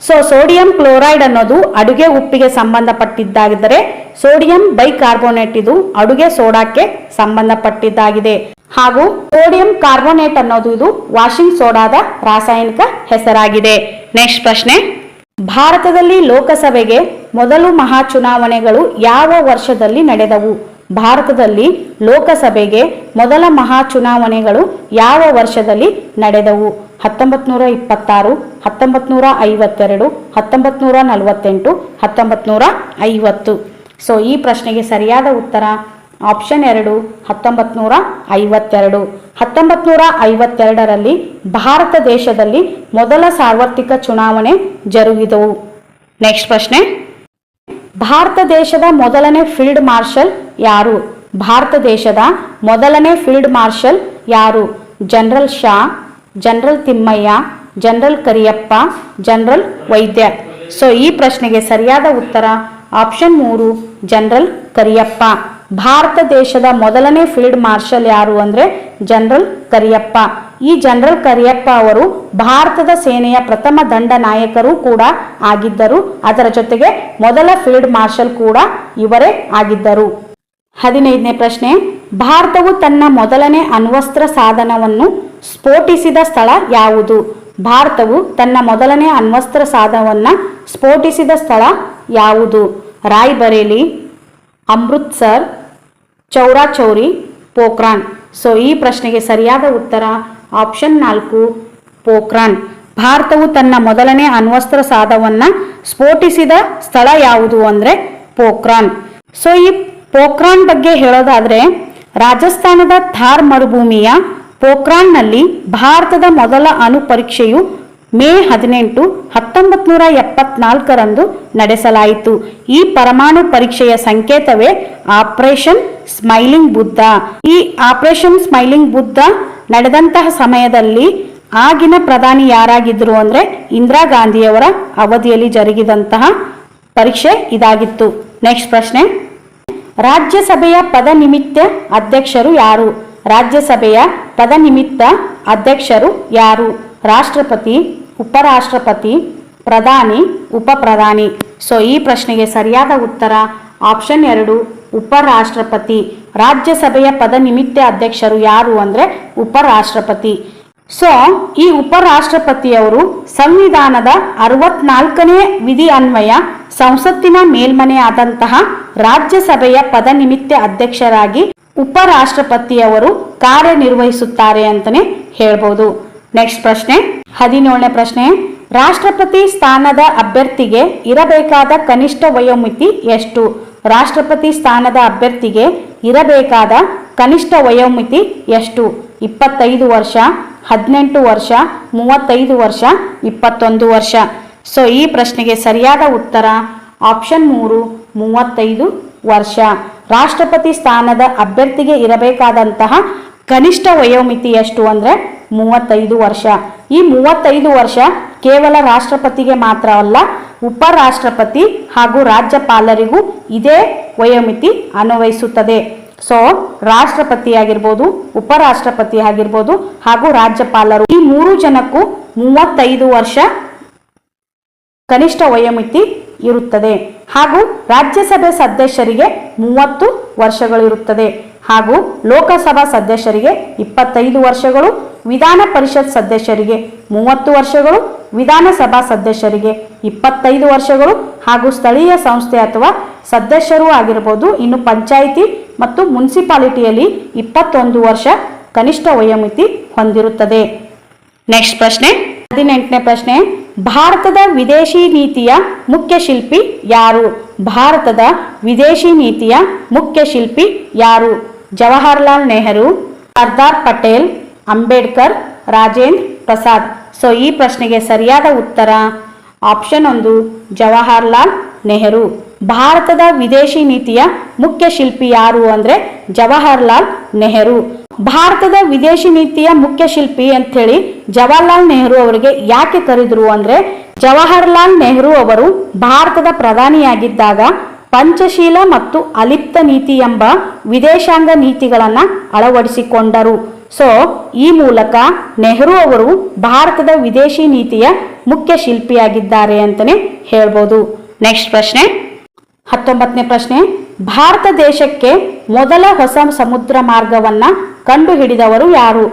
So sodium chloride ಅನ್ನೋದು ಅಡುಗೆ ಉಪ್ಪಿಗೆ ಸಂಬಂಧಪಟ್ಟಿದ್ದಾಗಿದ್ದರೆ ಸೋಡಿಯಂ ಬೈಕಾರ್ಬೋನೇಟ್ ಇದು ಅಡುಗೆ ಸೋಡಾಕ್ಕೆ ಸಂಬಂಧಪಟ್ಟಿದ್ದಾಗಿದೆ. ಹಾಗೂ ಸೋಡಿಯಂ ಕಾರ್ಬೋನೇಟ್ ಅನ್ನೋದು ಇದು ವಾಷಿಂಗ್ ಸೋಡಾದ ರಾಸಾಯನಿಕ ಹೆಸರಾಗಿದೆ. ನೆಕ್ಸ್ಟ್ ಪ್ರಶ್ನೆ, ಭಾರತದಲ್ಲಿ ಲೋಕಸಭೆಗೆ ಮೊದಲು ಮಹಾ ಚುನಾವಣೆಗಳು ಯಾವ ವರ್ಷದಲ್ಲಿ ನಡೆದವು? ಭಾರತದಲ್ಲಿ ಲೋಕಸಭೆಗೆ ಮೊದಲ ಮಹಾ ಚುನಾವಣೆಗಳು ಯಾವ ವರ್ಷದಲ್ಲಿ ನಡೆದವು? 1926, 1952, 1948, 1950. ಸೊ ಈ ಪ್ರಶ್ನೆಗೆ ಸರಿಯಾದ ಉತ್ತರ ಆಪ್ಷನ್ 2 1952. 1952ರಲ್ಲಿ ಭಾರತ ದೇಶದಲ್ಲಿ ಮೊದಲ ಸಾರ್ವತ್ರಿಕ ಚುನಾವಣೆ ಜರುಗಿದವು. ನೆಕ್ಸ್ಟ್ ಪ್ರಶ್ನೆ, ಭಾರತ ದೇಶದ ಮೊದಲನೇ ಫೀಲ್ಡ್ ಮಾರ್ಷಲ್ ಯಾರು? ಭಾರತ ದೇಶದ ಮೊದಲನೇ ಫೀಲ್ಡ್ ಮಾರ್ಷಲ್ ಯಾರು? General Shah, general Thimayya, general Cariappa, general Vaidya. So ಈ ಪ್ರಶ್ನೆಗೆ ಸರಿಯಾದ ಉತ್ತರ ಆಪ್ಷನ್ 3 ಜನರಲ್ ಕರಿಯಪ್ಪ. ಭಾರತ ದೇಶದ ಮೊದಲನೇ ಫೀಲ್ಡ್ ಮಾರ್ಷಲ್ ಯಾರು ಅಂದರೆ ಜನರಲ್ ಕರಿಯಪ್ಪ. ಈ ಜನರಲ್ ಕರಿಯಪ್ಪ ಅವರು ಭಾರತದ ಸೇನೆಯ ಪ್ರಥಮ ದಂಡ ನಾಯಕರು ಕೂಡ ಆಗಿದ್ದರು. ಅದರ ಜೊತೆಗೆ ಮೊದಲ ಫೀಲ್ಡ್ ಮಾರ್ಷಲ್ ಕೂಡ ಇವರೇ ಆಗಿದ್ದರು. 15ನೇ ಪ್ರಶ್ನೆ, ಭಾರತವು ತನ್ನ ಮೊದಲನೇ ಅಣ್ವಸ್ತ್ರ ಸಾಧನವನ್ನು ಸ್ಫೋಟಿಸಿದ ಸ್ಥಳ ಯಾವುದು? ಭಾರತವು ತನ್ನ ಮೊದಲನೇ ಅಣ್ವಸ್ತ್ರ ಸಾಧನವನ್ನು ಸ್ಫೋಟಿಸಿದ ಸ್ಥಳ ಯಾವುದು? ರಾಯ್ಬರೇಲಿ, ಅಮೃತ್ಸರ್, ಚೌರಾಚೌರಿ, ಪೋಖ್ರಾನ್. ಸೊ ಈ ಪ್ರಶ್ನೆಗೆ ಸರಿಯಾದ ಉತ್ತರ ಆಪ್ಷನ್ 4 ಪೋಖ್ರಾನ್. ಭಾರತವು ತನ್ನ ಮೊದಲನೇ ಅಣ್ವಸ್ತ್ರ ಸಾಧನವನ್ನು ಸ್ಫೋಟಿಸಿದ ಸ್ಥಳ ಯಾವುದು ಅಂದರೆ ಪೋಖ್ರಾನ್. ಸೊ ಈ ಪೋಖ್ರಾನ್ ಬಗ್ಗೆ ಹೇಳೋದಾದ್ರೆ ರಾಜಸ್ಥಾನದ ಥಾರ್ ಮರುಭೂಮಿಯ ಪೋಖ್ರಾನ್ನಲ್ಲಿ ಭಾರತದ ಮೊದಲ ಅಣು ಪರೀಕ್ಷೆಯು ಮೇ 18, 1974ರಂದು ನಡೆಸಲಾಯಿತು. ಈ ಪರಮಾಣು ಪರೀಕ್ಷೆಯ ಸಂಕೇತವೇ ಆಪರೇಷನ್ ಸ್ಮೈಲಿಂಗ್ ಬುದ್ಧ. ಈ ಆಪರೇಷನ್ ಸ್ಮೈಲಿಂಗ್ ಬುದ್ಧ ನಡೆದಂತಹ ಸಮಯದಲ್ಲಿ ಆಗಿನ ಪ್ರಧಾನಿ ಯಾರಾಗಿದ್ರು ಅಂದರೆ ಇಂದಿರಾ ಗಾಂಧಿಯವರ ಅವಧಿಯಲ್ಲಿ ಜರುಗಿದಂತಹ ಪರೀಕ್ಷೆ ಇದಾಗಿತ್ತು. ನೆಕ್ಸ್ಟ್ ಪ್ರಶ್ನೆ, ರಾಜ್ಯಸಭೆಯ ಪದನಿಮಿತ್ತ ಅಧ್ಯಕ್ಷರು ಯಾರು? ರಾಜ್ಯಸಭೆಯ ಪದನಿಮಿತ್ತ ಅಧ್ಯಕ್ಷರು ಯಾರು? ರಾಷ್ಟ್ರಪತಿ, ಉಪರಾಷ್ಟ್ರಪತಿ, ಪ್ರಧಾನಿ, ಉಪಪ್ರಧಾನಿ. ಸೊ ಈ ಪ್ರಶ್ನೆಗೆ ಸರಿಯಾದ ಉತ್ತರ ಆಪ್ಷನ್ 2 ಉಪರಾಷ್ಟ್ರಪತಿ. ರಾಜ್ಯಸಭೆಯ ಪದನಿಮಿತ್ತ ಅಧ್ಯಕ್ಷರು ಯಾರು ಅಂದರೆ ಉಪರಾಷ್ಟ್ರಪತಿ. ಸೊ ಈ ಉಪರಾಷ್ಟ್ರಪತಿಯವರು ಸಂವಿಧಾನದ 64ನೇ ವಿಧಿ ಅನ್ವಯ ಸಂಸತ್ತಿನ ಮೇಲ್ಮನೆ ಆದಂತಹ ರಾಜ್ಯಸಭೆಯ ಪದನಿಮಿತ್ತ ಅಧ್ಯಕ್ಷರಾಗಿ ಉಪರಾಷ್ಟ್ರಪತಿಯವರು ಕಾರ್ಯನಿರ್ವಹಿಸುತ್ತಾರೆ ಅಂತಲೇ ಹೇಳ್ಬೋದು. ನೆಕ್ಸ್ಟ್ ಪ್ರಶ್ನೆ, 17ನೇ ಪ್ರಶ್ನೆ, ರಾಷ್ಟ್ರಪತಿ ಸ್ಥಾನದ ಅಭ್ಯರ್ಥಿಗೆ ಇರಬೇಕಾದ ಕನಿಷ್ಠ ವಯೋಮಿತಿ ಎಷ್ಟು? ರಾಷ್ಟ್ರಪತಿ ಸ್ಥಾನದ ಅಭ್ಯರ್ಥಿಗೆ ಇರಬೇಕಾದ ಕನಿಷ್ಠ ವಯೋಮಿತಿ ಎಷ್ಟು? 25 ವರ್ಷ, 18 ವರ್ಷ, 35 ವರ್ಷ, 21 ವರ್ಷ. ಸೊ ಈ ಪ್ರಶ್ನೆಗೆ ಸರಿಯಾದ ಉತ್ತರ ಆಪ್ಷನ್ 3 35 ವರ್ಷ. ರಾಷ್ಟ್ರಪತಿ ಸ್ಥಾನದ ಅಭ್ಯರ್ಥಿಗೆ ಇರಬೇಕಾದಂತಹ ಕನಿಷ್ಠ ವಯೋಮಿತಿ ಎಷ್ಟು ಅಂದರೆ 35 ವರ್ಷ. ಈ 35 ವರ್ಷ ಕೇವಲ ರಾಷ್ಟ್ರಪತಿಗೆ ಮಾತ್ರ ಅಲ್ಲ, ಉಪರಾಷ್ಟ್ರಪತಿ ಹಾಗೂ ರಾಜ್ಯಪಾಲರಿಗೂ ಇದೇ ವಯೋಮಿತಿ ಅನ್ವಯಿಸುತ್ತದೆ. ಸೊ ರಾಷ್ಟ್ರಪತಿ ಆಗಿರ್ಬೋದು, ಉಪರಾಷ್ಟ್ರಪತಿ ಆಗಿರ್ಬೋದು ಹಾಗೂ ರಾಜ್ಯಪಾಲರು ಈ 3 ಜನಕ್ಕೂ 35 ವರ್ಷ ಕನಿಷ್ಠ ವಯೋಮಿತಿ ಇರುತ್ತದೆ. ಹಾಗೂ ರಾಜ್ಯಸಭೆ ಸದಸ್ಯರಿಗೆ 30 ವರ್ಷಗಳಿರುತ್ತದೆ. ಹಾಗೂ ಲೋಕಸಭಾ ಸದಸ್ಯರಿಗೆ 25 ವರ್ಷಗಳು, ವಿಧಾನ ಪರಿಷತ್ ಸದಸ್ಯರಿಗೆ 30 ವರ್ಷಗಳು, ವಿಧಾನಸಭಾ ಸದಸ್ಯರಿಗೆ 25 ವರ್ಷಗಳು ಹಾಗೂ ಸ್ಥಳೀಯ ಸಂಸ್ಥೆ ಅಥವಾ ಸದಸ್ಯರು ಆಗಿರಬಹುದು. ಇನ್ನು ಪಂಚಾಯಿತಿ ಮತ್ತು ಮುನ್ಸಿಪಾಲಿಟಿಯಲ್ಲಿ 21 ವರ್ಷ ಕನಿಷ್ಠ ವಯೋಮಿತಿ ಹೊಂದಿರುತ್ತದೆ. ನೆಕ್ಸ್ಟ್ ಪ್ರಶ್ನೆ, 18ನೇ ಪ್ರಶ್ನೆ, ಭಾರತದ ವಿದೇಶಿ ನೀತಿಯ ಮುಖ್ಯ ಶಿಲ್ಪಿ ಯಾರು? ಭಾರತದ ವಿದೇಶಿ ನೀತಿಯ ಮುಖ್ಯ ಶಿಲ್ಪಿ ಯಾರು? ಜವಾಹರ್ಲಾಲ್ ನೆಹರು, ಸರ್ದಾರ್ ಪಟೇಲ್, ಅಂಬೇಡ್ಕರ್, ರಾಜೇಂದ್ರ ಪ್ರಸಾದ್. ಸೊ ಈ ಪ್ರಶ್ನೆಗೆ ಸರಿಯಾದ ಉತ್ತರ ಆಪ್ಷನ್ 1 ಜವಾಹರ್ಲಾಲ್ ನೆಹರು. ಭಾರತದ ವಿದೇಶಿ ನೀತಿಯ ಮುಖ್ಯ ಶಿಲ್ಪಿ ಯಾರು ಅಂದರೆ ಜವಾಹರ್ಲಾಲ್ ನೆಹರು. ಭಾರತದ ವಿದೇಶಿ ನೀತಿಯ ಮುಖ್ಯ ಶಿಲ್ಪಿ ಅಂಥೇಳಿ ಜವಾಹರ್ಲಾಲ್ ನೆಹರು ಅವರಿಗೆ ಯಾಕೆ ಕರೆದ್ರು ಅಂದರೆ ಜವಾಹರ್ಲಾಲ್ ನೆಹರು ಅವರು ಭಾರತದ ಪ್ರಧಾನಿಯಾಗಿದ್ದಾಗ ಪಂಚಶೀಲ ಮತ್ತು ಅಲಿಪ್ತ ನೀತಿ ಎಂಬ ವಿದೇಶಾಂಗ ನೀತಿಗಳನ್ನು ಅಳವಡಿಸಿಕೊಂಡರು. ಸೊ ಈ ಮೂಲಕ ನೆಹರು ಅವರು ಭಾರತದ ವಿದೇಶಿ ನೀತಿಯ ಮುಖ್ಯ ಶಿಲ್ಪಿಯಾಗಿದ್ದಾರೆ ಅಂತಲೇ ಹೇಳ್ಬೋದು. ನೆಕ್ಸ್ಟ್ ಪ್ರಶ್ನೆ, 19ನೇ ಪ್ರಶ್ನೆ, ಭಾರತ ದೇಶಕ್ಕೆ ಮೊದಲ ಹೊಸ ಸಮುದ್ರ ಮಾರ್ಗವನ್ನು ಕಂಡುಹಿಡಿದವರು ಯಾರು?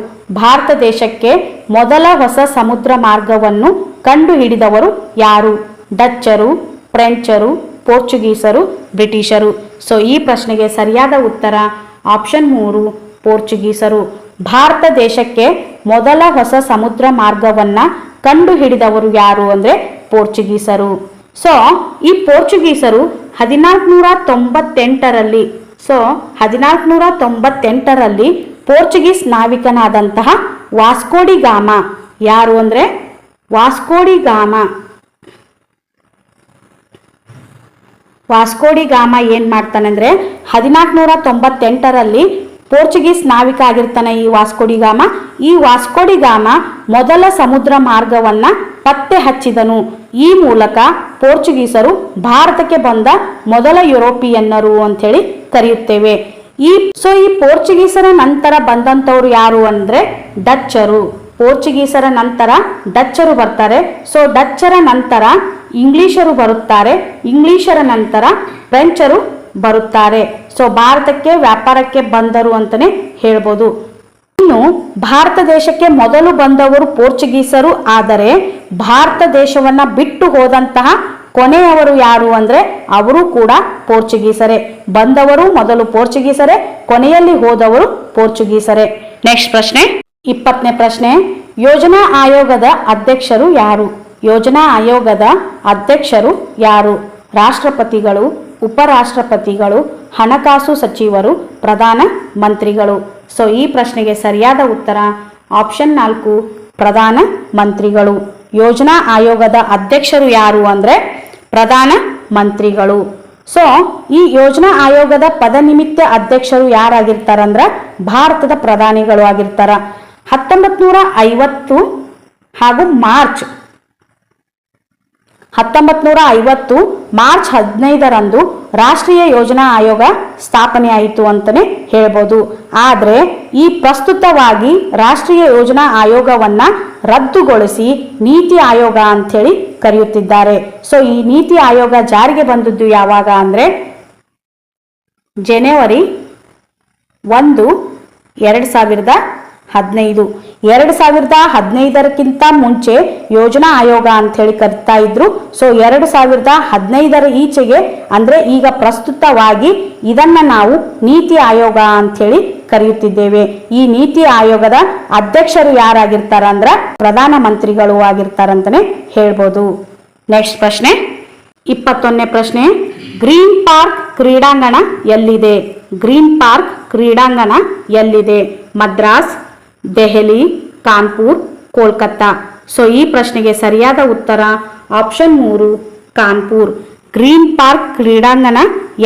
ಭಾರತ ದೇಶಕ್ಕೆ ಮೊದಲ ಹೊಸ ಸಮುದ್ರ ಮಾರ್ಗವನ್ನು ಕಂಡುಹಿಡಿದವರು ಯಾರು? ಡಚ್ಚರು, ಫ್ರೆಂಚರು, ಪೋರ್ಚುಗೀಸರು, ಬ್ರಿಟಿಷರು. ಸೊ ಈ ಪ್ರಶ್ನೆಗೆ ಸರಿಯಾದ ಉತ್ತರ ಆಪ್ಷನ್ 3 ಪೋರ್ಚುಗೀಸರು. ಭಾರತ ದೇಶಕ್ಕೆ ಮೊದಲ ಹೊಸ ಸಮುದ್ರ ಮಾರ್ಗವನ್ನು ಕಂಡುಹಿಡಿದವರು ಯಾರು ಅಂದರೆ ಪೋರ್ಚುಗೀಸರು. ಸೊ ಈ ಪೋರ್ಚುಗೀಸರು 1498ರಲ್ಲಿ 1498ರಲ್ಲಿ ಪೋರ್ಚುಗೀಸ್ ನಾವಿಕನಾದಂತಹ ವಾಸ್ಕೋಡಿ ಗಾಮ ಯಾರು ಅಂದರೆ ವಾಸ್ಕೋಡಿ ಗಾಮ ಏನು ಮಾಡ್ತಾನೆ ಅಂದರೆ 1498ರಲ್ಲಿ ಪೋರ್ಚುಗೀಸ್ ನಾವಿಕ ಆಗಿರ್ತಾನೆ ಈ ವಾಸ್ಕೋಡಿ ಗಾಮ. ಈ ವಾಸ್ಕೋಡಿ ಗಾಮ ಮೊದಲ ಸಮುದ್ರ ಮಾರ್ಗವನ್ನು ಪತ್ತೆ ಹಚ್ಚಿದನು. ಈ ಮೂಲಕ ಪೋರ್ಚುಗೀಸರು ಭಾರತಕ್ಕೆ ಬಂದ ಮೊದಲ ಯುರೋಪಿಯನ್ನರು ಅಂಥೇಳಿ ಕರೆಯುತ್ತೇವೆ. ಈ ಪೋರ್ಚುಗೀಸರ ನಂತರ ಬಂದಂಥವ್ರು ಯಾರು ಅಂದರೆ ಡಚ್ಚರು. ಪೋರ್ಚುಗೀಸರ ನಂತರ ಡಚ್ಚರು ಬರ್ತಾರೆ. ಸೊ ಡಚ್ಚರ ನಂತರ ಇಂಗ್ಲಿಷರು ಬರುತ್ತಾರೆ. ಇಂಗ್ಲಿಷರ ನಂತರ ಫ್ರೆಂಚರು ಬರುತ್ತಾರೆ. ಸೊ ಭಾರತಕ್ಕೆ ವ್ಯಾಪಾರಕ್ಕೆ ಬಂದರು ಅಂತಲೇ ಹೇಳ್ಬೋದು. ಈ ಇನ್ನು ಭಾರತ ದೇಶಕ್ಕೆ ಮೊದಲು ಬಂದವರು ಪೋರ್ಚುಗೀಸರು, ಆದರೆ ಭಾರತ ದೇಶವನ್ನ ಬಿಟ್ಟು ಹೋದಂತಹ ಕೊನೆಯವರು ಯಾರು ಅಂದ್ರೆ ಅವರು ಕೂಡ ಪೋರ್ಚುಗೀಸರೇ. ಬಂದವರು ಮೊದಲು ಪೋರ್ಚುಗೀಸರೇ, ಕೊನೆಯಲ್ಲಿ ಹೋದವರು ಪೋರ್ಚುಗೀಸರೇ. ನೆಕ್ಸ್ಟ್ ಪ್ರಶ್ನೆ, 20ನೇ ಪ್ರಶ್ನೆ, ಯೋಜನಾ ಆಯೋಗದ ಅಧ್ಯಕ್ಷರು ಯಾರು? ಯೋಜನಾ ಆಯೋಗದ ಅಧ್ಯಕ್ಷರು ಯಾರು? ರಾಷ್ಟ್ರಪತಿಗಳು, ಉಪರಾಷ್ಟ್ರಪತಿಗಳು, ಹಣಕಾಸು ಸಚಿವರು, ಪ್ರಧಾನ ಮಂತ್ರಿಗಳು. ಸೊ ಈ ಪ್ರಶ್ನೆಗೆ ಸರಿಯಾದ ಉತ್ತರ ಆಪ್ಷನ್ 4, ಪ್ರಧಾನ ಮಂತ್ರಿಗಳು. ಯೋಜನಾ ಆಯೋಗದ ಅಧ್ಯಕ್ಷರು ಯಾರು ಅಂದ್ರೆ ಪ್ರಧಾನ ಮಂತ್ರಿಗಳು. ಸೊ ಈ ಯೋಜನಾ ಆಯೋಗದ ಪದನಿಮಿತ್ತ ಅಧ್ಯಕ್ಷರು ಯಾರಾಗಿರ್ತಾರಂದ್ರ ಭಾರತದ ಪ್ರಧಾನಿಗಳು ಆಗಿರ್ತಾರ. 1950 ಹಾಗೂ ಮಾರ್ಚ್ 15ರಂದು ರಾಷ್ಟ್ರೀಯ ಯೋಜನಾ ಆಯೋಗ ಸ್ಥಾಪನೆ ಆಯಿತು ಅಂತಾನೆ ಹೇಳ್ಬೋದು. ಆದರೆ ಈ ಪ್ರಸ್ತುತವಾಗಿ ರಾಷ್ಟ್ರೀಯ ಯೋಜನಾ ಆಯೋಗವನ್ನ ರದ್ದುಗೊಳಿಸಿ ನೀತಿ ಆಯೋಗ ಅಂಥೇಳಿ ಕರೆಯುತ್ತಿದ್ದಾರೆ. ಸೊ ಈ ನೀತಿ ಆಯೋಗ ಜಾರಿಗೆ ಬಂದದ್ದು ಯಾವಾಗ ಅಂದ್ರೆ ಜನವರಿ 1, 2015. 2015ಕ್ಕಿಂತ ಮುಂಚೆ ಯೋಜನಾ ಆಯೋಗ ಅಂತ ಹೇಳಿ ಕರಿತಾ ಇದ್ರು. ಸೊ 2015 ಈಚೆಗೆ ಅಂದ್ರೆ ಈಗ ಪ್ರಸ್ತುತವಾಗಿ ಇದನ್ನ ನಾವು ನೀತಿ ಆಯೋಗ ಅಂತ ಹೇಳಿ ಕರೆಯುತ್ತಿದ್ದೇವೆ. ಈ ನೀತಿ ಆಯೋಗದ ಅಧ್ಯಕ್ಷರು ಯಾರಾಗಿರ್ತಾರ ಅಂದ್ರ ಪ್ರಧಾನ ಮಂತ್ರಿಗಳು ಆಗಿರ್ತಾರಂತಾನೆ ಹೇಳ್ಬೋದು. ನೆಕ್ಸ್ಟ್ ಪ್ರಶ್ನೆ, 21ನೇ ಪ್ರಶ್ನೆ, ಗ್ರೀನ್ ಪಾರ್ಕ್ ಕ್ರೀಡಾಂಗಣ ಎಲ್ಲಿದೆ? ಗ್ರೀನ್ ಪಾರ್ಕ್ ಕ್ರೀಡಾಂಗಣ ಎಲ್ಲಿದೆ? ಮದ್ರಾಸ್, ದೆಹಲಿ, ಕಾನ್ಪುರ್, ಕೋಲ್ಕತ್ತಾ. ಸೊ ಈ ಪ್ರಶ್ನೆಗೆ ಸರಿಯಾದ ಉತ್ತರ ಆಪ್ಷನ್ 3, ಕಾನ್ಪುರ್. ಗ್ರೀನ್ ಪಾರ್ಕ್ ಕ್ರೀಡಾಂಗಣ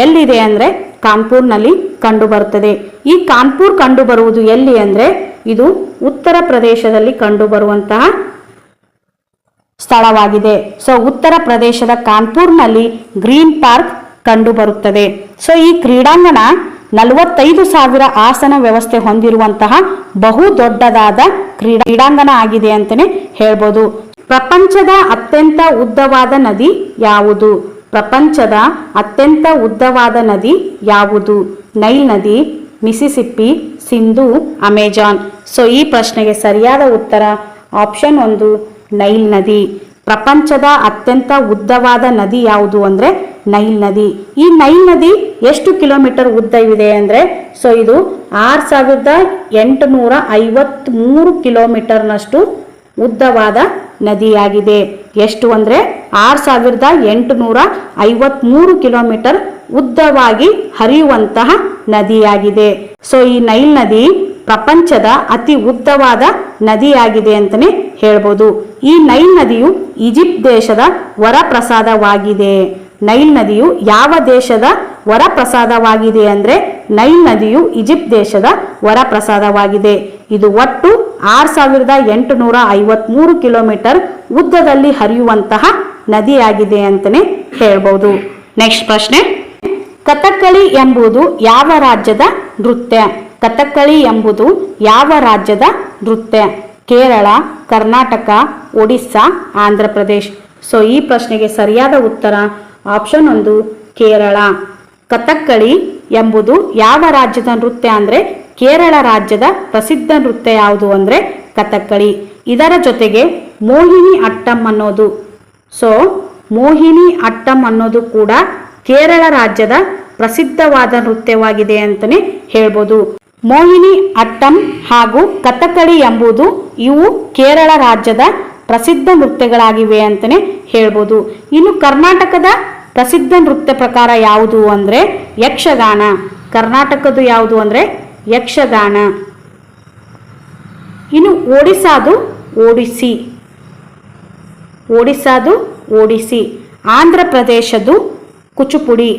ಎಲ್ಲಿದೆ ಅಂದ್ರೆ ಕಾನ್ಪುರ್ನಲ್ಲಿ ಕಂಡು ಬರುತ್ತದೆ. ಈ ಕಾನ್ಪುರ್ ಕಂಡು ಬರುವುದು ಎಲ್ಲಿ ಅಂದ್ರೆ ಇದು ಉತ್ತರ ಪ್ರದೇಶದಲ್ಲಿ ಕಂಡು ಬರುವಂತಹ ಸ್ಥಳವಾಗಿದೆ. ಸೊ ಉತ್ತರ ಪ್ರದೇಶದ ಕಾನ್ಪುರ್ನಲ್ಲಿ ಗ್ರೀನ್ ಪಾರ್ಕ್ ಕಂಡು ಬರುತ್ತದೆ. ಸೊ ಈ ಕ್ರೀಡಾಂಗಣ 45,000 ಆಸನ ವ್ಯವಸ್ಥೆ ಹೊಂದಿರುವಂತಹ ಬಹು ದೊಡ್ಡದಾದ ಕ್ರೀಡಾಂಗಣ ಆಗಿದೆ ಅಂತಾನೆ ಹೇಳ್ಬೋದು. ಪ್ರಪಂಚದ ಅತ್ಯಂತ ಉದ್ದವಾದ ನದಿ ಯಾವುದು? ಪ್ರಪಂಚದ ಅತ್ಯಂತ ಉದ್ದವಾದ ನದಿ ಯಾವುದು? ನೈಲ್ ನದಿ, ಮಿಸಿಸಿಪ್ಪಿ, ಸಿಂಧು, ಅಮೆಜಾನ್. ಸೊ ಈ ಪ್ರಶ್ನೆಗೆ ಸರಿಯಾದ ಉತ್ತರ ಆಪ್ಷನ್ 1, ನೈಲ್ ನದಿ. ಪ್ರಪಂಚದ ಅತ್ಯಂತ ಉದ್ದವಾದ ನದಿ ಯಾವುದು ಅಂದ್ರೆ ನೈಲ್ ನದಿ. ಈ ನೈಲ್ ನದಿ ಎಷ್ಟು ಕಿಲೋಮೀಟರ್ ಉದ್ದವಿದೆ ಅಂದ್ರೆ ಸೊ ಇದು 6,853 ಕಿಲೋಮೀಟರ್ನಷ್ಟು ಉದ್ದವಾದ ನದಿಯಾಗಿದೆ. ಎಷ್ಟು ಅಂದ್ರೆ 6,853 ಕಿಲೋಮೀಟರ್ ಉದ್ದವಾಗಿ ಹರಿಯುವಂತಹ ನದಿಯಾಗಿದೆ. ಸೊ ಈ ನೈಲ್ ನದಿ ಪ್ರಪಂಚದ ಅತಿ ಉದ್ದವಾದ ನದಿಯಾಗಿದೆ ಅಂತಾನೆ ಹೇಳ್ಬೋದು. ಈ ನೈಲ್ ನದಿಯು ಈಜಿಪ್ಟ್ ದೇಶದ ವರಪ್ರಸಾದವಾಗಿದೆ. ನೈಲ್ ನದಿಯು ಯಾವ ದೇಶದ ವರಪ್ರಸಾದವಾಗಿದೆ ಅಂದ್ರೆ ನೈಲ್ ನದಿಯು ಈಜಿಪ್ಟ್ ದೇಶದ ವರಪ್ರಸಾದವಾಗಿದೆ. ಇದು ಒಟ್ಟು 6,853 ಕಿಲೋಮೀಟರ್ ಉದ್ದದಲ್ಲಿ ಹರಿಯುವಂತಹ ನದಿಯಾಗಿದೆ ಅಂತಾನೆ ಹೇಳ್ಬೋದು. ನೆಕ್ಸ್ಟ್ ಪ್ರಶ್ನೆ, ಕಥಕ್ಕಳಿ ಎಂಬುದು ಯಾವ ರಾಜ್ಯದ ನೃತ್ಯ? ಕಥಕ್ಕಳಿ ಎಂಬುದು ಯಾವ ರಾಜ್ಯದ ನೃತ್ಯ? ಕೇರಳ, ಕರ್ನಾಟಕ, ಒಡಿಸ್ಸಾ, ಆಂಧ್ರ ಪ್ರದೇಶ್. ಸೊ ಈ ಪ್ರಶ್ನೆಗೆ ಸರಿಯಾದ ಉತ್ತರ ಆಪ್ಷನ್ 1, ಕೇರಳ. ಕಥಕ್ಕಳಿ ಎಂಬುದು ಯಾವ ರಾಜ್ಯದ ನೃತ್ಯ ಅಂದ್ರೆ ಕೇರಳ ರಾಜ್ಯದ ಪ್ರಸಿದ್ಧ ನೃತ್ಯ ಯಾವುದು ಅಂದ್ರೆ ಕಥಕ್ಕಳಿ. ಇದರ ಜೊತೆಗೆ ಮೋಹಿನಿ ಅಟ್ಟಂ ಅನ್ನೋದು, ಸೊ ಮೋಹಿನಿ ಅಟ್ಟಂ ಅನ್ನೋದು ಕೂಡ ಕೇರಳ ರಾಜ್ಯದ ಪ್ರಸಿದ್ಧವಾದ ನೃತ್ಯವಾಗಿದೆ ಅಂತಾನೆ ಹೇಳ್ಬೋದು. ಮೋಹಿನಿ ಅಟ್ಟಂ ಹಾಗೂ ಕಥಕ್ಕಳಿ ಎಂಬುದು ಇವು ಕೇರಳ ರಾಜ್ಯದ ಪ್ರಸಿದ್ಧ ನೃತ್ಯಗಳಾಗಿವೆ ಅಂತಾನೆ ಹೇಳ್ಬೋದು. ಇನ್ನು ಕರ್ನಾಟಕದ ಪ್ರಸಿದ್ಧ ನೃತ್ಯ ಪ್ರಕಾರ ಯಾವುದು ಅಂದ್ರೆ ಯಕ್ಷಗಾನ. ಕರ್ನಾಟಕದ್ದು ಯಾವುದು ಅಂದ್ರೆ ಯಕ್ಷಗಾನ. ಇನ್ನು ಒಡಿಸ್ಸಾದು ಒಡಿಸ್ಸಿ. ಒಡಿಸ್ಸಾದು ಒಡಿಸ್ಸಿ. ಆಂಧ್ರ ಪ್ರದೇಶದ್ದು ಕುಚುಪುಡಿ.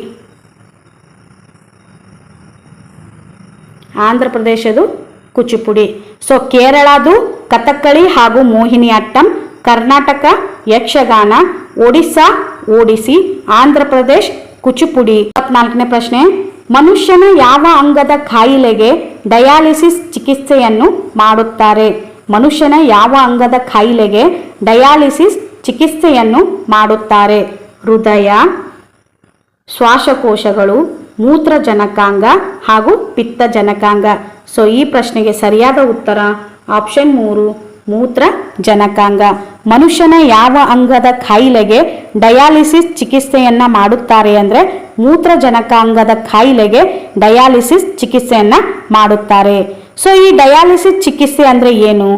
ಆಂಧ್ರ ಪ್ರದೇಶದು ಕುಚುಪುಡಿ. ಸೊ ಕೇರಳದು ಕಥಕ್ಕಳಿ ಹಾಗೂ ಮೋಹಿನಿ ಅಟ್ಟಂ, ಕರ್ನಾಟಕ ಯಕ್ಷಗಾನ, ಒಡಿಸ್ಸಾ ಒಡಿಸ್ಸಿ, ಆಂಧ್ರ ಪ್ರದೇಶ್ ಕುಚುಪುಡಿ. 24ನೇ ಪ್ರಶ್ನೆ, ಮನುಷ್ಯನ ಯಾವ ಅಂಗದ ಕಾಯಿಲೆಗೆ ಡಯಾಲಿಸಿಸ್ ಚಿಕಿತ್ಸೆಯನ್ನು ಮಾಡುತ್ತಾರೆ? ಮನುಷ್ಯನ ಯಾವ ಅಂಗದ ಕಾಯಿಲೆಗೆ ಡಯಾಲಿಸಿಸ್ ಚಿಕಿತ್ಸೆಯನ್ನು ಮಾಡುತ್ತಾರೆ? ಹೃದಯ, ಶ್ವಾಸಕೋಶಗಳು, ಮೂತ್ರಜನಕಾಂಗ ಹಾಗೂ ಪಿತ್ತಜನಕಾಂಗ. ಸೊ ಈ ಪ್ರಶ್ನೆಗೆ ಸರಿಯಾದ ಉತ್ತರ ಆಪ್ಷನ್ 3 ಮೂತ್ರ ಜನಕಾಂಗ. ಮನುಷ್ಯನ ಯಾವ ಅಂಗದ ಕಾಯಿಲೆಗೆ ಡಯಾಲಿಸಿಸ್ ಚಿಕಿತ್ಸೆಯನ್ನ ಮಾಡುತ್ತಾರೆ ಅಂದರೆ ಮೂತ್ರ ಜನಕಾಂಗದ ಕಾಯಿಲೆಗೆ ಡಯಾಲಿಸಿಸ್ ಚಿಕಿತ್ಸೆಯನ್ನ ಮಾಡುತ್ತಾರೆ. ಸೊ ಈ ಡಯಾಲಿಸಿಸ್ ಚಿಕಿತ್ಸೆ ಅಂದ್ರೆ ಏನು?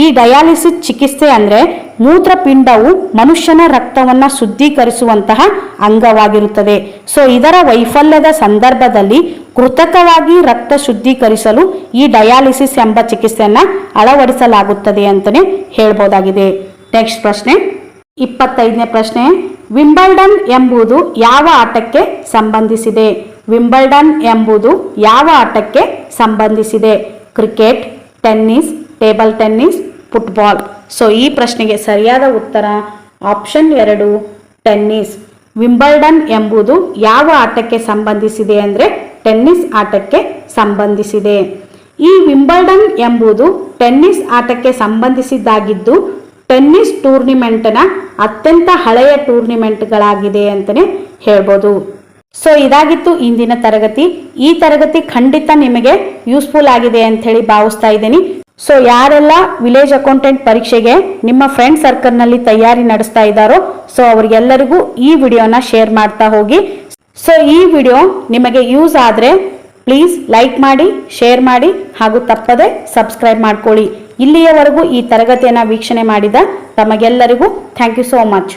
ಈ ಡಯಾಲಿಸಿಸ್ ಚಿಕಿತ್ಸೆ ಅಂದ್ರೆ ಮೂತ್ರಪಿಂಡವು ಮನುಷ್ಯನ ರಕ್ತವನ್ನ ಶುದ್ಧೀಕರಿಸುವಂತಹ ಅಂಗವಾಗಿರುತ್ತದೆ. ಸೊ ಇದರ ವೈಫಲ್ಯದ ಸಂದರ್ಭದಲ್ಲಿ ಕೃತಕವಾಗಿ ರಕ್ತ ಶುದ್ಧೀಕರಿಸಲು ಈ ಡಯಾಲಿಸಿಸ್ ಎಂಬ ಚಿಕಿತ್ಸೆಯನ್ನ ಅಳವಡಿಸಲಾಗುತ್ತದೆ ಅಂತಲೇ ಹೇಳ್ಬೋದಾಗಿದೆ. ನೆಕ್ಸ್ಟ್ ಪ್ರಶ್ನೆ 25ನೇ ಪ್ರಶ್ನೆ, ವಿಂಬಲ್ಡನ್ ಎಂಬುದು ಯಾವ ಆಟಕ್ಕೆ ಸಂಬಂಧಿಸಿದೆ? ವಿಂಬಲ್ಡನ್ ಎಂಬುದು ಯಾವ ಆಟಕ್ಕೆ ಸಂಬಂಧಿಸಿದೆ? Cricket, tennis, table tennis, football. So ಈ ಪ್ರಶ್ನೆಗೆ ಸರಿಯಾದ ಉತ್ತರ ಆಪ್ಷನ್ 2 ಟೆನ್ನಿಸ್. ವಿಂಬಲ್ಡನ್ ಎಂಬುದು ಯಾವ ಆಟಕ್ಕೆ ಸಂಬಂಧಿಸಿದೆ ಅಂದರೆ ಟೆನ್ನಿಸ್ ಆಟಕ್ಕೆ ಸಂಬಂಧಿಸಿದೆ. ಈ ವಿಂಬಲ್ಡನ್ ಎಂಬುದು ಟೆನ್ನಿಸ್ ಆಟಕ್ಕೆ ಸಂಬಂಧಿಸಿದ್ದಾಗಿದ್ದು ಟೆನ್ನಿಸ್ ಟೂರ್ನಿಮೆಂಟ್ನ ಅತ್ಯಂತ ಹಳೆಯ ಟೂರ್ನಿಮೆಂಟ್ಗಳಾಗಿದೆ ಅಂತಲೇ ಹೇಳ್ಬೋದು. ಸೊ ಇದಾಗಿತ್ತು ಇಂದಿನ ತರಗತಿ. ಈ ತರಗತಿ ಖಂಡಿತ ನಿಮಗೆ ಯೂಸ್ಫುಲ್ ಆಗಿದೆ ಅಂತ ಹೇಳಿ ಭಾವಿಸ್ತಾ ಇದ್ದೀನಿ. ಸೊ ಯಾರೆಲ್ಲ ವಿಲೇಜ್ ಅಕೌಂಟೆಂಟ್ ಪರೀಕ್ಷೆಗೆ ನಿಮ್ಮ ಫ್ರೆಂಡ್ ಸರ್ಕಲ್ನಲ್ಲಿ ತಯಾರಿ ನಡೆಸ್ತಾ ಇದ್ದಾರೋ ಸೊ ಅವರಿಗೆಲ್ಲರಿಗೂ ಈ ವಿಡಿಯೋನ ಶೇರ್ ಮಾಡ್ತಾ ಹೋಗಿ. ಸೊ ಈ ವಿಡಿಯೋ ನಿಮಗೆ ಯೂಸ್ ಆದರೆ ಪ್ಲೀಸ್ ಲೈಕ್ ಮಾಡಿ, ಶೇರ್ ಮಾಡಿ ಹಾಗೂ ತಪ್ಪದೆ ಸಬ್ಸ್ಕ್ರೈಬ್ ಮಾಡ್ಕೊಳ್ಳಿ. ಇಲ್ಲಿಯವರೆಗೂ ಈ ತರಗತಿಯನ್ನು ವೀಕ್ಷಣೆ ಮಾಡಿದ ತಮಗೆಲ್ಲರಿಗೂ ಥ್ಯಾಂಕ್ ಯು ಸೋ ಮಚ್.